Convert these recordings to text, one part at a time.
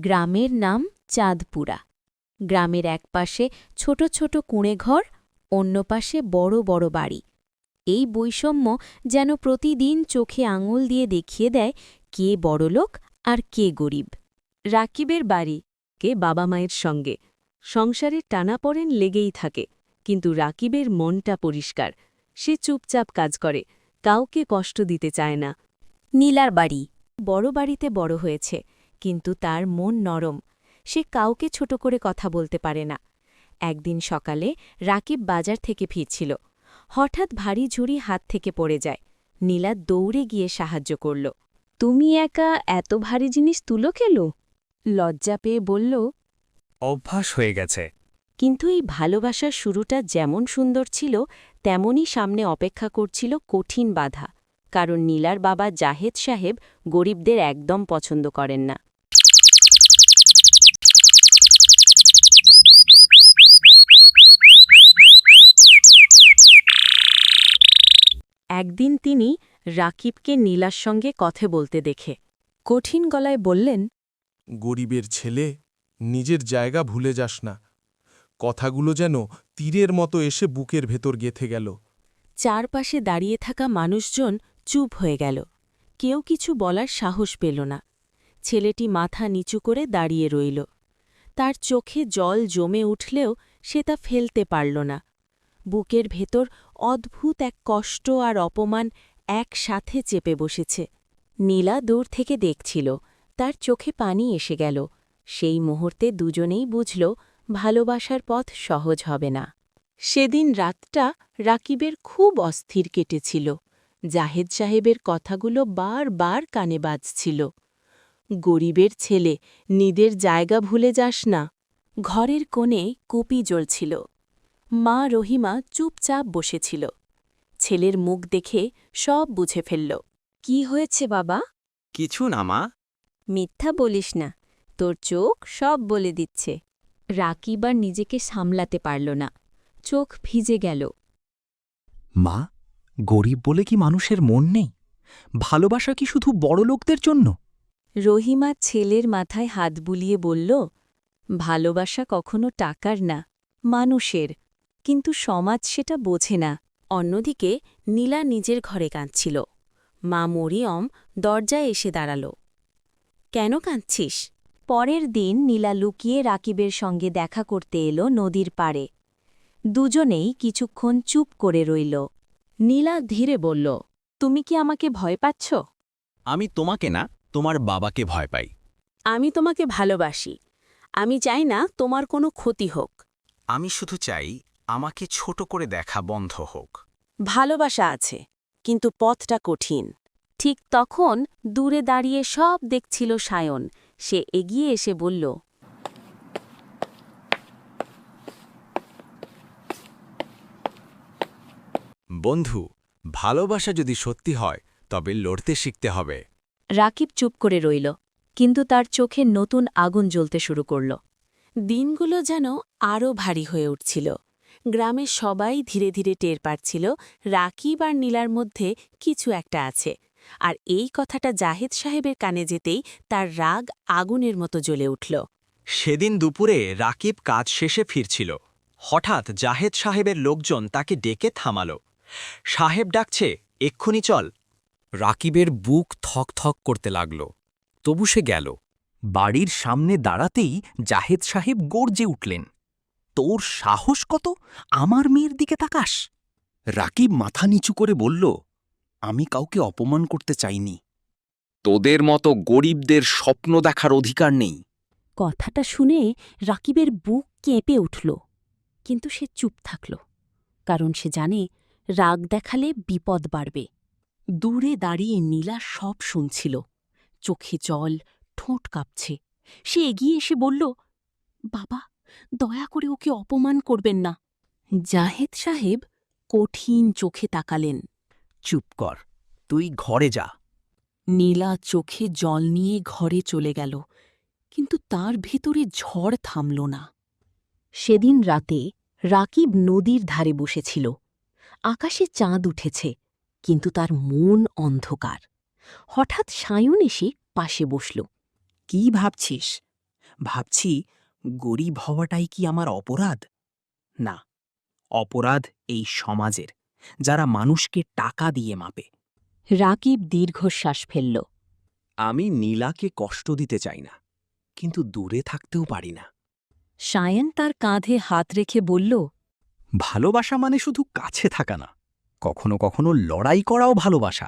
গ্রামের নাম চাঁদপুরা। গ্রামের একপাশে ছোট ছোট কুঁড়েঘর, অন্য পাশে বড় বড় বাড়ি। এই বৈষম্য যেন প্রতিদিন চোখে আঙুল দিয়ে দেখিয়ে দেয় কে বড়লোক আর কে গরিব। রাকিবের বাড়ি, কে বাবা মায়ের সঙ্গে সংসারের টানাপড়েন লেগেই থাকে, কিন্তু রাকিবের মনটা পরিষ্কার। সে চুপচাপ কাজ করে, কাউকে কষ্ট দিতে চায় না। নীলার বাড়ি। বড় বাড়িতে বড় হয়েছে, কিন্তু তার মন নরম। সে কাউকে ছোট করে কথা বলতে পারে না। একদিন সকালে রাকিব বাজার থেকে ফিরছিল। হঠাৎ ভারী ঝুড়ি হাত থেকে পড়ে যায়। নীলা দৌড়ে গিয়ে সাহায্য করল। তুমি একা এত ভারী জিনিস তুলো কেলো? লজ্জা পেয়ে বলল, অভ্যাস হয়ে গেছে। কিন্তু এই ভালোবাসার শুরুটা যেমন সুন্দর ছিল, তেমনই সামনে অপেক্ষা করছিল কঠিন বাধা। কারণ নীলার বাবা জাহেদ সাহেব গরিবদের একদম পছন্দ করেন না। একদিন তিনি রাকিবকে নীলার সঙ্গে কথা বলতে দেখে কঠিন গলায় বললেন, গরিবের ছেলে, নিজের জায়গা ভুলে যাস না। কথাগুলো যেন তীরের মতো এসে বুকের ভেতর গেঁথে গেল। চারপাশে দাঁড়িয়ে থাকা মানুষজন চুপ হয়ে গেল। কেউ কিছু বলার সাহস পেল না। ছেলেটি মাথা নিচু করে দাঁড়িয়ে রইল। তার চোখে জল জমে উঠলেও সে তা ফেলতে পারল না। বুকের ভেতর অদ্ভুত এক কষ্ট আর অপমান একসাথে চেপে বসেছে। নীলা দূর থেকে দেখছিল, তার চোখে পানি এসে গেল। সেই মুহূর্তে দুজনেই বুঝল ভালোবাসার পথ সহজ হবে না। সেদিন রাতটা রাকিবের খুব অস্থির কেটেছিল। জাহেদ সাহেবের কথাগুলো বারবার কানে বাজছিল। গরিবের ছেলে, নিজের জায়গা ভুলে যাস না। ঘরের কোণে কুপি জ্বলছিল। মা রহিমা চুপচাপ বসেছিল। ছেলের মুখ দেখে সব বুঝে ফেলল। কি হয়েছে বাবা? কিছু না মা। মিথ্যা বলিস না, তোর চোখ সব বলে দিচ্ছে। রাকিব আর নিজেকে সামলাতে পারল না। চোখ ভিজে গেল। মা, গরিব বলে কি মানুষের মন নেই? ভালোবাসা কি শুধু বড়লোকদের জন্য? রহিমা ছেলের মাথায় হাত বুলিয়ে বলল, ভালোবাসা কখনো টাকার না, মানুষের। কিন্তু সমাজ সেটা বোঝে না। অন্যদিকে নীলা নিজের ঘরে কাঁদছিল। মা মরিয়ম দরজায় এসে দাঁড়াল। কেন কাঁদছিস? পরের দিন নীলা লুকিয়ে রাকিবের সঙ্গে দেখা করতে এলো নদীর পাড়ে। দুজনেই কিছুক্ষণ চুপ করে রইল। নীলা ধীরে বলল, তুমি কি আমাকে ভয় পাচ্ছ? আমি তোমাকে না, তোমার বাবাকে ভয় পাই। আমি তোমাকে ভালোবাসি। আমি চাই না তোমার কোনো ক্ষতি হোক। আমি শুধু চাই আমাকে ছোট করে দেখা বন্ধ হোক। ভালোবাসা আছে, কিন্তু পথটা কঠিন। ঠিক তখন দূরে দাঁড়িয়ে সব দেখছিল সায়ন। সে এগিয়ে এসে বলল, বন্ধু, ভালোবাসা যদি সত্যি হয় তবে লড়তে শিখতে হবে। রাকিব চুপ করে রইল, কিন্তু তার চোখে নতুন আগুন জ্বলতে শুরু করল। দিনগুলো যেন আরও ভারী হয়ে উঠছিল। গ্রামের সবাই ধীরে ধীরে টের পাচ্ছিল রাকিব আর নীলার মধ্যে কিছু একটা আছে। আর এই কথাটা জাহেদ সাহেবের কানে যেতেই তার রাগ আগুনের মতো জ্বলে উঠল। সেদিন দুপুরে রাকিব কাজ শেষে ফিরছিল। হঠাৎ জাহেদ সাহেবের লোকজন তাকে ডেকে থামাল। সাহেব ডাকছে, এক্ষুনি চল। রাকিবের বুক থক থক করতে লাগল। তবু সে গেল। বাড়ির সামনে দাঁড়াতেই জাহেদ সাহেব গর্জে উঠলেন, তোর সাহস কত, আমার মেয়ের দিকে তাকাস? রাকিব মাথা নিচু করে বলল, আমি কাউকে অপমান করতে চাইনি। তোদের মতো গরিবদের স্বপ্ন দেখার অধিকার নেই। কথাটা শুনে রাকিবের বুক কেঁপে উঠল, কিন্তু সে চুপ থাকল। কারণ সে জানে রাগ দেখালে বিপদ বাড়বে। দূরে দাঁড়িয়ে নীলা সব শুনছিল। চোখে জল, ঠোঁট কাঁপছে। সে এগিয়ে এসে বলল, বাবা, দয়া করে ওকে অপমান করবেন না। জাহেদ সাহেব কঠিন চোখে তাকালেন। চুপ কর, তুই ঘরে যা। নীলা চোখে জল নিয়ে ঘরে চলে গেল, কিন্তু তার ভেতরে ঝড় থামল না। সেদিন রাতে রাকিব নদীর ধারে বসেছিল। আকাশে চাঁদ উঠেছে, কিন্তু তার মন অন্ধকার। হঠাৎ সায়ন এসে পাশে বসল। কি ভাবছিস? ভাবছি গরিব হওয়াটাই কি আমার অপরাধ? না, অপরাধ এই সমাজের, যারা মানুষকে টাকা দিয়ে মাপে। রাকিব দীর্ঘশ্বাস ফেলল। আমি নীলাকে কষ্ট দিতে চাই না, কিন্তু দূরে থাকতেও পারি না। সায়ন তার কাঁধে হাত রেখে বলল, ভালোবাসা মানে শুধু কাছে থাকা না, কখনো কখনো লড়াই করাও ভালোবাসা।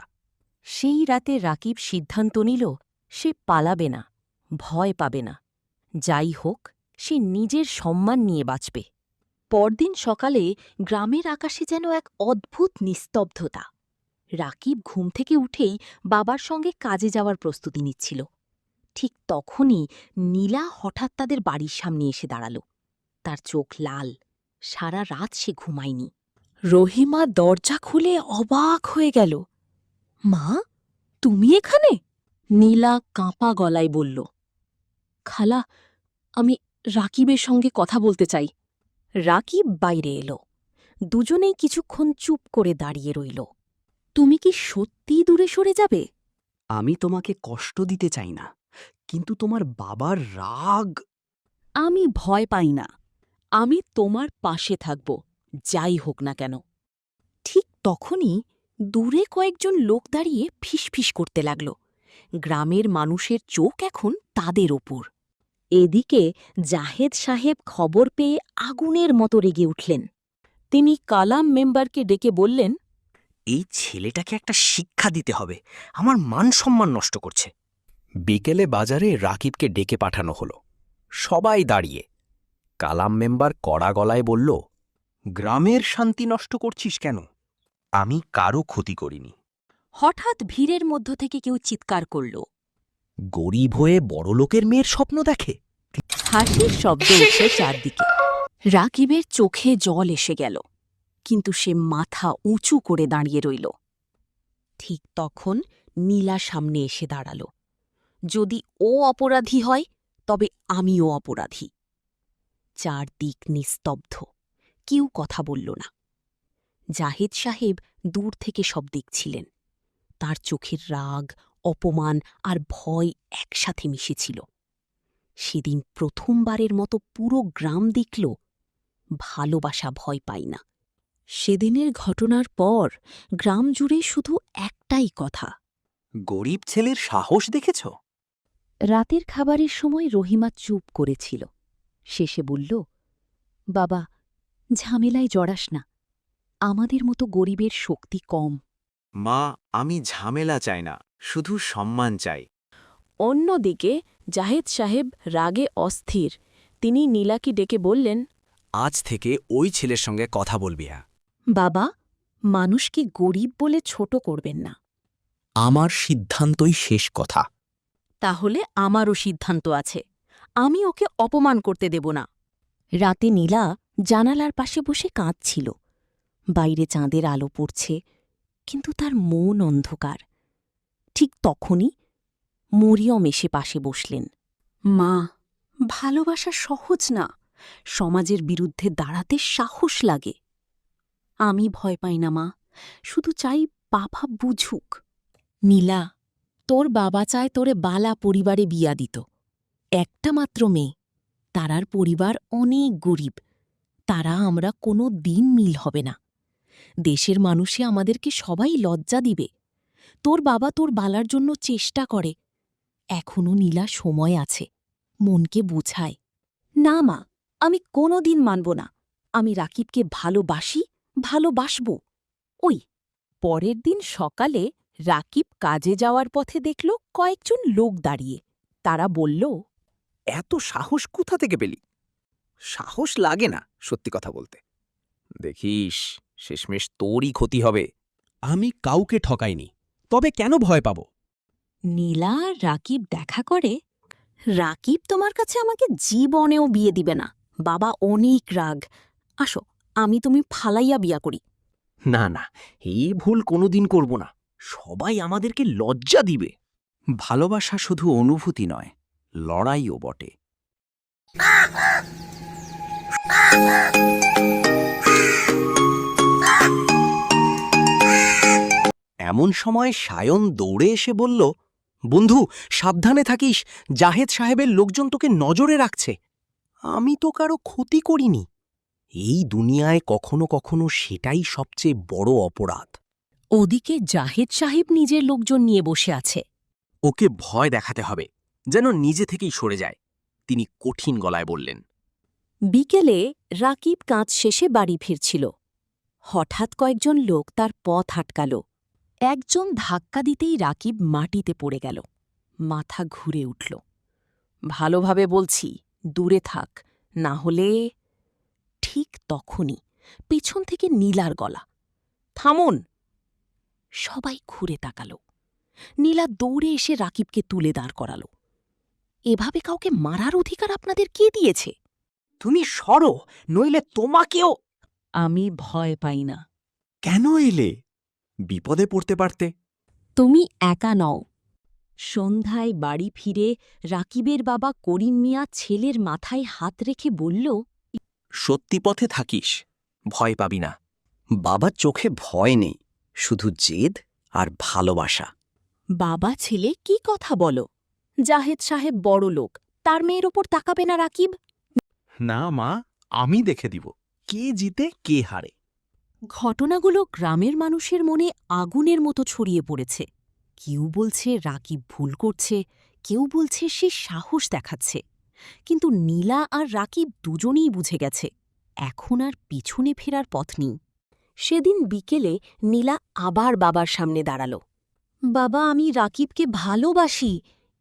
সেই রাতে রাকিব সিদ্ধান্ত নিল সে পালাবে না, ভয় পাবে না। যাই হোক, সে নিজের সম্মান নিয়ে বাঁচবে। পরদিন সকালে গ্রামের আকাশে যেন এক অদ্ভুত নিস্তব্ধতা। রাকিব ঘুম থেকে উঠেই বাবার সঙ্গে কাজে যাওয়ার প্রস্তুতি নিচ্ছিল। ঠিক তখনই নীলা হঠাৎ তাদের বাড়ির সামনে এসে দাঁড়াল। তার চোখ লাল, সারা রাত সে ঘুমায়নি। রহিমা দরজা খুলে অবাক হয়ে গেল। মা, তুমি এখানে? নীলা কাঁপা গলায় বলল, খালা, আমি রাকিবের সঙ্গে কথা বলতে চাই। রাকিব বাইরে এলো। দুজনেই কিছুক্ষণ চুপ করে দাঁড়িয়ে রইল। তুমি কি সত্যিই দূরে সরে যাবে? আমি তোমাকে কষ্ট দিতে চাই না, কিন্তু তোমার বাবার রাগ। আমি ভয় পাই না। আমি তোমার পাশে থাকব, যাই হোক না কেন। ঠিক তখনই দূরে কয়েকজন লোক দাঁড়িয়ে ফিসফিস করতে লাগল। গ্রামের মানুষের চোখ এখন তাদের ওপর। এদিকে জাহেদ সাহেব খবর পেয়ে আগুনের মতো রেগে উঠলেন। তিনি কালাম মেম্বারকে ডেকে বললেন, এই ছেলেটাকে একটা শিক্ষা দিতে হবে, আমার মান সম্মান নষ্ট করছে। বিকেলে বাজারে রাকিবকে ডেকে পাঠানো হলো। সবাই দাঁড়িয়ে। কালাম মেম্বার কড়া গলায় বলল, গ্রামের শান্তি নষ্ট করছিস কেন? আমি কারো ক্ষতি করিনি। হঠাৎ ভিড়ের মধ্য থেকে কেউ চিৎকার করল। গরিব হয়ে বড়লোকের মেয়ের স্বপ্ন দেখে? হাসির শব্দ উঠল চারদিকে। রাকিবের চোখে জল এসে গেল, কিন্তু সে মাথা উঁচু করে দাঁড়িয়ে রইল। ঠিক তখন নীলা সামনে এসে দাঁড়াল। যদি ও অপরাধী হয়, তবে আমিও অপরাধী। চারদিক নিস্তব্ধ, কেউ কথা বলল না। জাহেদ সাহেব দূর থেকে সব দেখছিলেন। তার চোখের রাগ, অপমান আর ভয় একসাথে মিশেছিল। সেদিন প্রথমবারের মতো পুরো গ্রাম দেখল ভালোবাসা ভয় পায় না। সেদিনের ঘটনার পর গ্রাম জুড়ে শুধু একটাই কথা, গরিব ছেলের সাহস দেখেছ? রাতের খাবারের সময় রহিমা চুপ করেছিল। শেষে বলল, বাবা, ঝামেলায় জড়াস না। আমাদের মতো গরিবের শক্তি কম। মা, আমি ঝামেলা চাই না, শুধু সম্মান চাই। অন্যদিকে জাহেদ সাহেব রাগে অস্থির। তিনি নীলাকে ডেকে বললেন, আজ থেকে ওই ছেলের সঙ্গে কথা বলবি না। বাবা, মানুষকে গরিব বলে ছোট করবেন না। আমার সিদ্ধান্তই শেষ কথা। তাহলে আমারও সিদ্ধান্ত আছে। আমি ওকে অপমান করতে দেব না। রাতে নীলা জানালার পাশে বসে কাঁদছিল। বাইরে চাঁদের আলো পড়ছে, কিন্তু তার মন অন্ধকার। ঠিক তখনই মরিয়ম এসে পাশে বসলেন। মা, ভালোবাসা সহজ না। সমাজের বিরুদ্ধে দাঁড়াতে সাহস লাগে। আমি ভয় পাই না মা, শুধু চাই বাবা বুঝুক। নীলা, তোর বাবা চায় তোরে বালা পরিবারে বিয়া দিত। একটা মাত্র মেয়ে, তারার পরিবার অনেক গরিব। তারা আমরা কোনো দিন মিল হবে না। দেশের মানুষে আমাদেরকে সবাই লজ্জা দিবে। তোর বাবা তোর বালার জন্য চেষ্টা করে। এখনও নীলা সময় আছে, মনকে বুঝায়। না মা, আমি কোনো দিন মানব না। আমি রাকিবকে ভালোবাসি, ভালোবাসব। ওই পরের দিন সকালে রাকিব কাজে যাওয়ার পথে দেখল কয়েকজন লোক দাঁড়িয়ে। তারা বলল, এত সাহস কোথা থেকে পেলি? সাহস লাগে না সত্যি কথা বলতে। দেখিস, শেষমেশ তোরই ক্ষতি হবে। আমি কাউকে ঠকাইনি, তবে কেন ভয় পাব? নীলা আর রাকিব দেখা করে। রাকিব তোমার কাছে আমাকে জীবনেও বিয়ে দিবে না। বাবা অনেক রাগ। আসো, আমি তুমি ফালাইয়া বিয়া করি। না না, এই ভুল কোনোদিন করব না। সবাই আমাদেরকে লজ্জা দিবে। ভালোবাসা শুধু অনুভূতি নয়, লড়াইও বটে। এমন সময় সায়ন দৌড়ে এসে বলল, বন্ধু, সাবধানে থাকিস। জাহেদ সাহেবের লোকজন তোকে নজরে রাখছে। আমি তো কারো ক্ষতি করিনি। এই দুনিয়ায় কখনো কখনো সেটাই সবচেয়ে বড় অপরাধ। ওদিকে জাহেদ সাহেব নিজের লোকজন নিয়ে বসে আছে। ওকে ভয় দেখাতে হবে, যেন নিজে থেকেই সরে যায়, তিনি কঠিন গলায় বললেন। বিকেলে রাকিব কাজ শেষে বাড়ি ফিরছিল। হঠাৎ কয়েকজন লোক তার পথ আটকাল। একজন ধাক্কা দিতেই রাকিব মাটিতে পড়ে গেল। মাথা ঘুরে উঠল। ভালোভাবে বলছি, দূরে থাক, না হলে। ঠিক তখনই পেছন থেকে নীলার গলা, থামুন! সবাই ঘুরে তাকাল। নীলা দৌড়ে এসে রাকিবকে তুলে দাঁড় করাল। এভাবে কাউকে মারার অধিকার আপনাদের কে দিয়েছে? তুমি সরো, নইলে তোমাকেও। আমি ভয় পাই না। কেন এলে? বিপদে পড়তে পারতে। তুমি একা নও। সন্ধ্যায় বাড়ি ফিরে রাকিবের বাবা করিম মিয়া ছেলের মাথায় হাত রেখে বলল, সত্যি পথে থাকিস, ভয় পাবি না। বাবার চোখে ভয় নেই, শুধু জেদ আর ভালোবাসা। বাবা ছেলে কি কথা বলো? জাহেদ সাহেব বড় লোক, তার মেয়ের ওপর তাকাবে না রাকিব? না মা, আমি দেখে দিব কে জিতে কে হারে। ঘটনাগুলো গ্রামের মানুষের মনে আগুনের মতো ছড়িয়ে পড়েছে। কেউ বলছে রাকিব ভুল করছে, কেউ বলছে সে সাহস দেখাচ্ছে। কিন্তু নীলা আর রাকিব দুজনেই বুঝে গেছে, এখন আর পিছনে ফেরার পথ নেই। সেদিন বিকেলে নীলা আবার বাবার সামনে দাঁড়াল। বাবা, আমি রাকিবকে ভালোবাসি,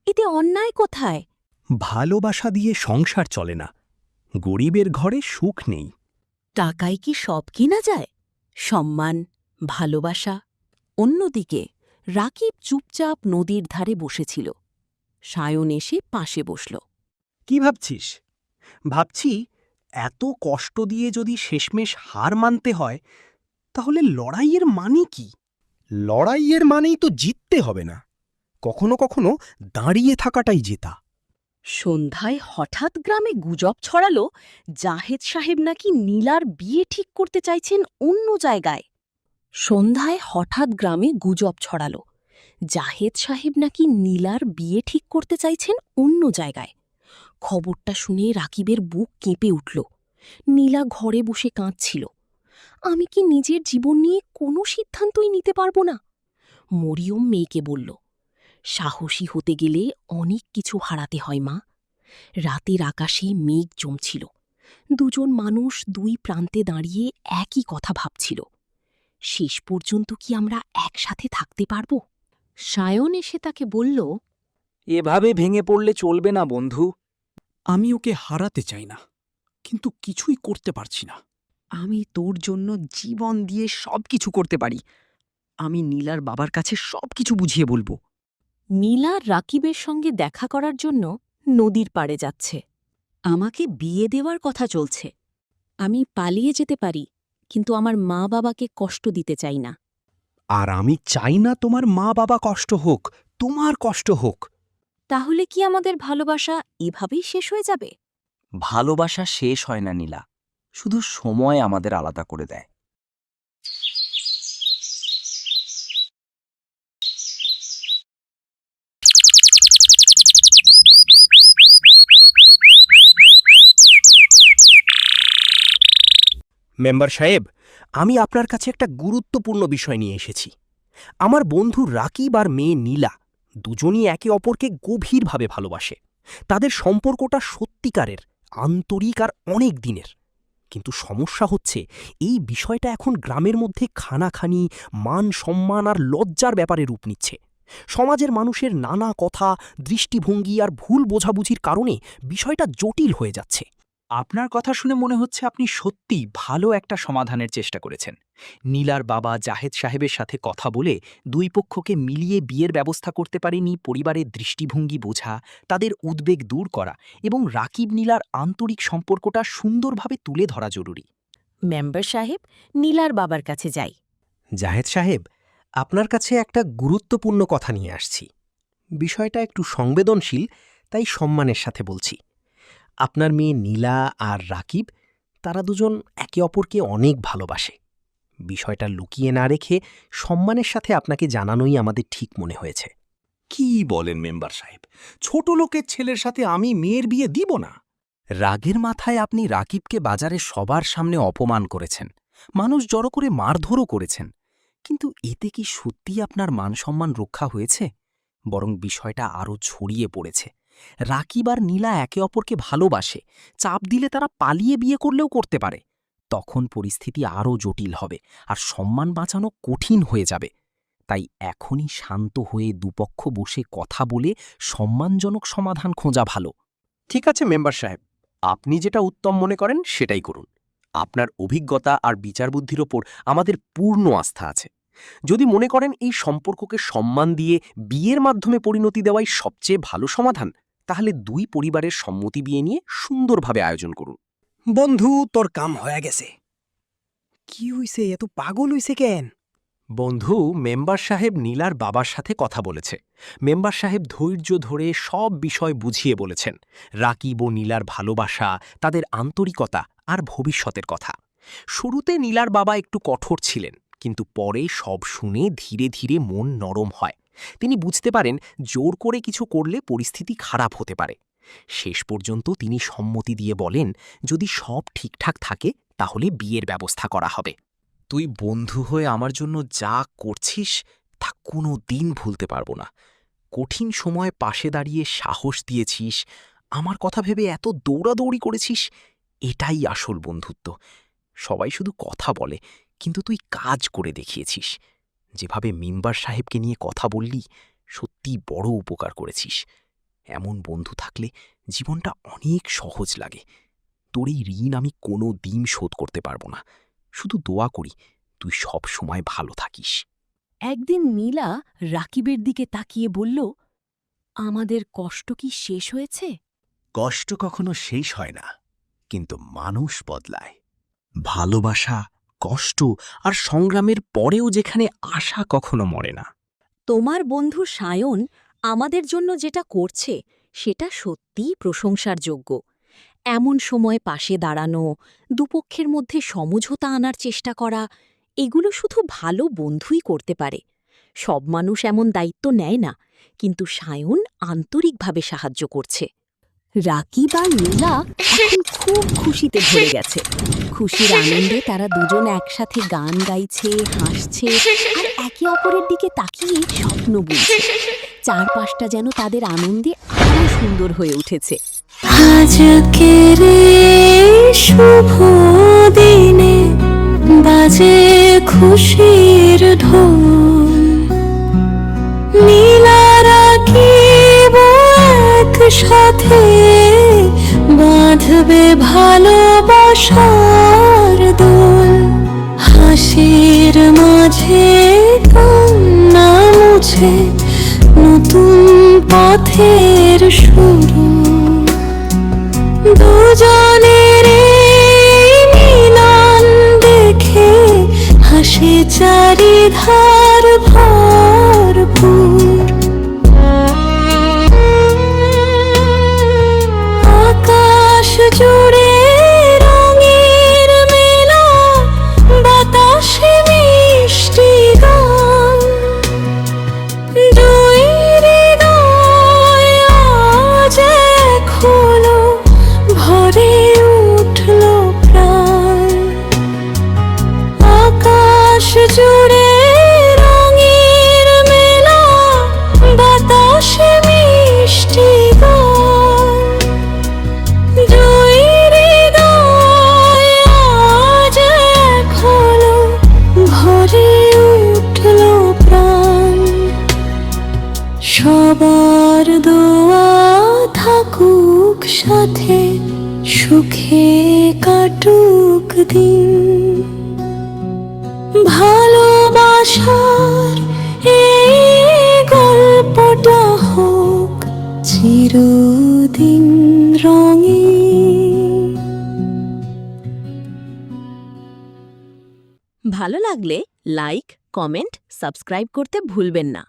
এতে অন্যায় কোথায়? ভালোবাসা দিয়ে সংসার চলে না, গরিবের ঘরে সুখ নেই। টাকায় কি সব কিনা যায়? সম্মান, ভালোবাসা? অন্যদিকে রাকিব চুপচাপ নদীর ধারে বসেছিল। সায়ন এসে পাশে বসল। কি ভাবছিস? ভাবছি, এত কষ্ট দিয়ে যদি শেষমেশ হার মানতে হয়, তাহলে লড়াইয়ের মানে কি? লড়াইয়ের মানেই তো জিততে হবে না, কখনো কখনো দাঁড়িয়ে থাকাটাই জেতা। সন্ধ্যায় হঠাৎ গ্রামে গুজব ছড়াল, জাহেদ সাহেব নাকি নীলার বিয়ে ঠিক করতে চাইছেন অন্য জায়গায়। সন্ধ্যায় হঠাৎ গ্রামে গুজব ছড়াল, জাহেদ সাহেব নাকি নীলার বিয়ে ঠিক করতে চাইছেন অন্য জায়গায়। খবরটা শুনে রাকিবের বুক কেঁপে উঠল। নীলা ঘরে বসে কাঁদছিল। আমি কি নিজের জীবন নিয়ে কোনো সিদ্ধান্তই নিতে পারব না? মরিয়ম মেয়েকে বলল, সাহসী হতে গেলে অনেক কিছু হারাতে হয় মা। রাতের আকাশে মেঘ জমছিল। দুজন মানুষ দুই প্রান্তে দাঁড়িয়ে একই কথা ভাবছিল। শেষ পর্যন্ত কি আমরা একসাথে থাকতে পারব? সায়ন এসে তাকে বলল, এভাবে ভেঙে পড়লে চলবে না বন্ধু। আমি ওকে হারাতে চাই না, কিন্তু কিছুই করতে পারছি না। আমি তোর জন্য জীবন দিয়ে সবকিছু করতে পারি। আমি নীলার বাবার কাছে সবকিছু বুঝিয়ে বলবো। নীলা রাকিবের সঙ্গে দেখা করার জন্য নদীর পাড়ে যাচ্ছে। আমাকে বিয়ে দেওয়ার কথা চলছে। আমি পালিয়ে যেতে পারি, কিন্তু আমার মা বাবাকে কষ্ট দিতে চাই না। আর আমি চাই না তোমার মা বাবা কষ্ট হোক, তোমার কষ্ট হোক। তাহলে কি আমাদের ভালোবাসা এভাবেই শেষ হয়ে যাবে? ভালোবাসা শেষ হয় না নীলা, শুধু সময় আমাদের আলাদা করে দেয়। মেম্বার সাহেব, আমি আপনার কাছে একটা গুরুত্বপূর্ণ বিষয় নিয়ে এসেছি। আমার বন্ধু রাকিব আর মেয়ে নীলা দুজনই একে অপরকে গভীরভাবে ভালোবাসে। তাদের সম্পর্কটা সত্যিকারের, আন্তরিক আর অনেক দিনের। কিন্তু সমস্যা হচ্ছে, এই বিষয়টা এখন গ্রামের মধ্যে খানাখানি, মান সম্মান আর লজ্জার ব্যাপারে রূপ নিচ্ছে। সমাজের মানুষের নানা কথা, দৃষ্টিভঙ্গি আর ভুল বোঝাবুঝির কারণে বিষয়টা জটিল হয়ে যাচ্ছে। আপনার কথা শুনে মনে হচ্ছে আপনি সত্যিই ভালো একটা সমাধানের চেষ্টা করেছেন। নীলার বাবা জাহেদ সাহেবের সাথে কথা বলে দুই পক্ষকে মিলিয়ে বিয়ের ব্যবস্থা করতে পারেনি, পরিবারের দৃষ্টিভঙ্গি বোঝা, তাদের উদ্বেগ দূর করা এবং রাকিব নীলার আন্তরিক সম্পর্কটা সুন্দরভাবে তুলে ধরা জরুরি। মেম্বার সাহেব, নীলার বাবার কাছে যাই। জাহেদ সাহেব, আপনার কাছে একটা গুরুত্বপূর্ণ কথা নিয়ে আসছি। বিষয়টা একটু সংবেদনশীল, তাই সম্মানের সাথে বলছি। আপনার মেয়ে নীলা আর রাকিব, তারা দুজন একে অপরকে অনেক ভালোবাসে। বিষয়টা লুকিয়ে না রেখে সম্মানের সাথে আপনাকে জানানোই আমাদের ঠিক মনে হয়েছে। কি বলেন মেম্বার সাহেব, ছোট লোকের ছেলের সাথে আমি মেয়ের বিয়ে দিব না? রাগের মাথায় আপনি রাকিবকে বাজারে সবার সামনে অপমান করেছেন, মানুষ জড়ো করে মারধরও করেছেন। কিন্তু এতে কি সত্যিই আপনার মানসম্মান রক্ষা হয়েছে? বরং বিষয়টা আরও ছড়িয়ে পড়েছে। রাকিব আর নীলা একে অপরকে ভালোবাসে, চাপ দিলে তারা পালিয়ে বিয়ে করলেও করতে পারে। তখন পরিস্থিতি আরও জটিল হবে আর সম্মান বাঁচানো কঠিন হয়ে যাবে। তাই এখনই শান্ত হয়ে দুপক্ষ বসে কথা বলে সম্মানজনক সমাধান খোঁজা ভালো। ঠিক আছে মেম্বার সাহেব, আপনি যেটা উত্তম মনে করেন সেটাই করুন। আপনার অভিজ্ঞতা আর বিচারবুদ্ধির ওপর আমাদের পূর্ণ আস্থা আছে। যদি মনে করেন এই সম্পর্ককে সম্মান দিয়ে বিয়ের মাধ্যমে পরিণতি দেওয়াই সবচেয়ে ভালো সমাধান, তাহলে দুই পরিবারের সম্মতি বিয়ে নিয়ে সুন্দরভাবে আয়োজন করুন। বন্ধু, তোর কাম হয়ে গেছে। কি হইছে? এত পাগল হইছে কেন? বন্ধু, মেম্বার সাহেব নীলার বাবার সাথে কথা বলেছে। মেম্বার সাহেব ধৈর্য ধরে সব বিষয় বুঝিয়ে বলেছেন, রাকিব ও নীলার ভালোবাসা, তাদের আন্তরিকতা আর ভবিষ্যতের কথা। শুরুতে নীলার বাবা একটু কঠোর ছিলেন, কিন্তু পরে সব শুনে ধীরে ধীরে মন নরম হয়। তিনি বুঝতে পারেন জোর করে কিছু করলে পরিস্থিতি খারাপ হতে পারে। শেষ পর্যন্ত তিনি সম্মতি দিয়ে বলেন, যদি সব ঠিকঠাক থাকে তাহলে বিয়ের ব্যবস্থা করা হবে। তুই বন্ধু হয়ে আমার জন্য যা করছিস তা কোনো দিন ভুলতে পারবো না। কঠিন সময়ে পাশে দাঁড়িয়ে সাহস দিয়েছিস, আমার কথা ভেবে এত দৌড়াদৌড়ি করেছিস, এটাই আসল বন্ধুত্ব। সবাই শুধু কথা বলে, কিন্তু তুই কাজ করে দেখিয়েছিস। যেভাবে মেম্বার সাহেবকে নিয়ে কথা বললি, সত্যি বড় উপকার করেছিস। এমন বন্ধু থাকলে জীবনটা অনেক সহজ লাগে। তোর এই ঋণ আমি কোনো দিন শোধ করতে পারবো না। শুধু দোয়া করি তুই সব সময় ভালো থাকিস। একদিন নীলা রাকিবের দিকে তাকিয়ে বলল, আমাদের কষ্ট কি শেষ হয়েছে? কষ্ট কখনো শেষ হয় না, কিন্তু মানুষ বদলায়। ভালোবাসা, কষ্ট আর সংগ্রামের পরেও যেখানে আশা কখনো মরে না। তোমার বন্ধু সায়ন আমাদের জন্য যেটা করছে সেটা সত্যিই প্রশংসার যোগ্য। এমন সময় পাশে দাঁড়ানো, দুপক্ষের মধ্যে সমঝোতা আনার চেষ্টা করা, এগুলো শুধু ভালো বন্ধুই করতে পারে। সব মানুষ এমন দায়িত্ব নেয় না, কিন্তু সায়ন আন্তরিকভাবে সাহায্য করছে। রাকিব আর নীলা এখন খুব খুশিতে ভরে গেছে। খুশির আনন্দে তারা দুজন একসাথে গান গাইছে, হাসছে আর একে অপরের দিকে তাকিয়ে স্বপ্ন বুনছে। চারপাশটা যেন তাদের আনন্দে আরো সুন্দর হয়ে উঠেছে। আজকের শুভ দিনে বাজে খুশির ঢোল, নীলা রাকিব একসাথে বাঁধবে ভালোবাসার দোল। হাসির মাঝে কান্না মুছে নতুন পথের শুরু। দুজনের মিলন দেখে হাসি চারিধার ভরপুর। আকাশ জুড়ে রঙের মেলা, বাতাসে মিষ্টি গান। দুই হৃদয় আজ এক হলো, ভরে উঠল প্রাণ। আকাশ জুড়ে রঙের মেলা, বাতাসে মিষ্টি গান। দুই হৃদয় আজ এক হলো, ভরে উঠল প্রাণ। সবার দোয়া থাকুক সাথে, সুখে কাটুক দিন। ভালোবাসার এই গল্পটা হোক চিরদিন রঙিন। ভালো লাগলে লাইক, কমেন্ট, সাবস্ক্রাইব করতে ভুলবেন না।